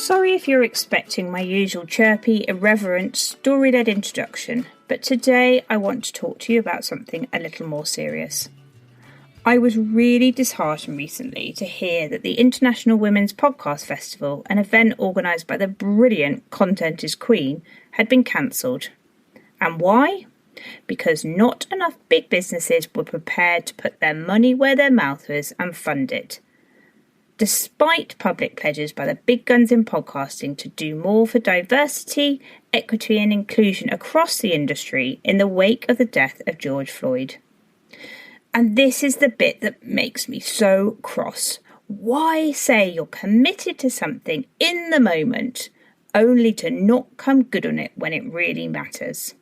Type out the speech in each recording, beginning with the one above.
Sorry if you're expecting my usual chirpy, irreverent, story-led introduction, but today I want to talk to you about something a little more serious. I was really disheartened recently to hear that the International Women's Podcast Festival, an event organised by the brilliant Content is Queen, had been cancelled. And why? Because not enough big businesses were prepared to put their money where their mouth was and fund it. Despite public pledges by the big guns in podcasting to do more for diversity, equity and inclusion across the industry in the wake of the death of George Floyd. And this is the bit that makes me so cross. Why say you're committed to something in the moment, only to not come good on it when it really matters?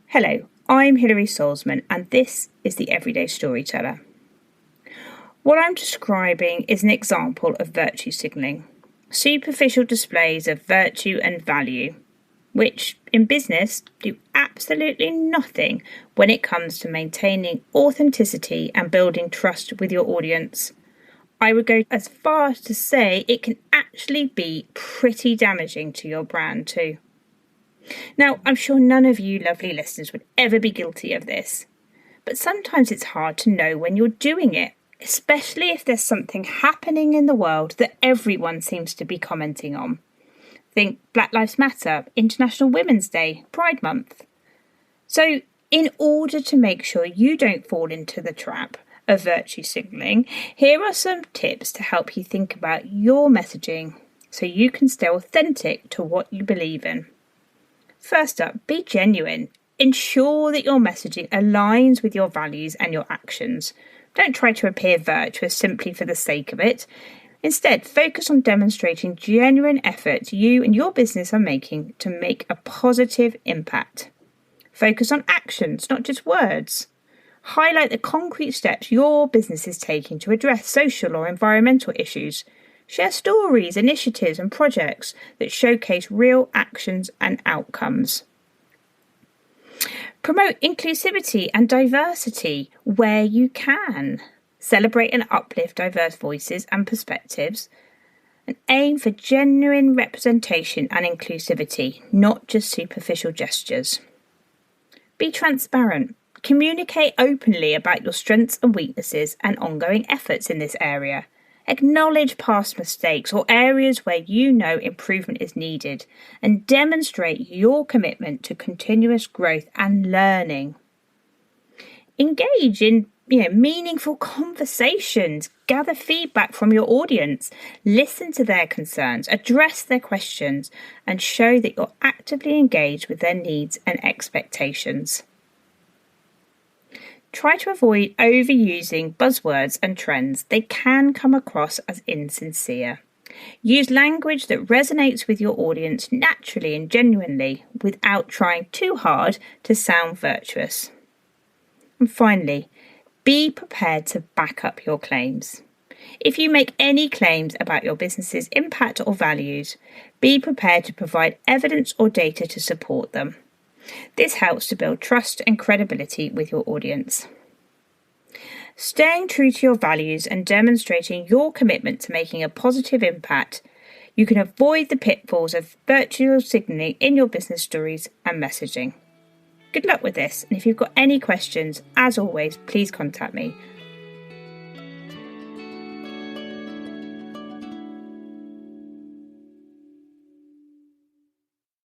Hello, I'm Hilary Solzman, and this is the Everyday Storyteller. What I'm describing is an example of virtue signalling, superficial displays of virtue and value, which in business do absolutely nothing when it comes to maintaining authenticity and building trust with your audience. I would go as far as to say it can actually be pretty damaging to your brand too. Now, I'm sure none of you lovely listeners would ever be guilty of this, but sometimes it's hard to know when you're doing it, especially if there's something happening in the world that everyone seems to be commenting on. Think Black Lives Matter, International Women's Day, Pride Month. So in order to make sure you don't fall into the trap of virtue signalling, here are some tips to help you think about your messaging so you can stay authentic to what you believe in. First up, be genuine. Ensure that your messaging aligns with your values and your actions. Don't try to appear virtuous simply for the sake of it. Instead, focus on demonstrating genuine efforts you and your business are making to make a positive impact. Focus on actions, not just words. Highlight the concrete steps your business is taking to address social or environmental issues. Share stories, initiatives, and projects that showcase real actions and outcomes. Promote inclusivity and diversity where you can. Celebrate and uplift diverse voices and perspectives, and aim for genuine representation and inclusivity, not just superficial gestures. Be transparent. Communicate openly about your strengths and weaknesses and ongoing efforts in this area. Acknowledge past mistakes or areas where you know improvement is needed, and demonstrate your commitment to continuous growth and learning. Engage in meaningful conversations. Gather feedback from your audience. Listen to their concerns, address their questions, and show that you're actively engaged with their needs and expectations. Try to avoid overusing buzzwords and trends. They can come across as insincere. Use language that resonates with your audience naturally and genuinely without trying too hard to sound virtuous. And finally, be prepared to back up your claims. If you make any claims about your business's impact or values, be prepared to provide evidence or data to support them. This helps to build trust and credibility with your audience. Staying true to your values and demonstrating your commitment to making a positive impact, you can avoid the pitfalls of virtue signalling in your business stories and messaging. Good luck with this, and if you've got any questions, as always, please contact me.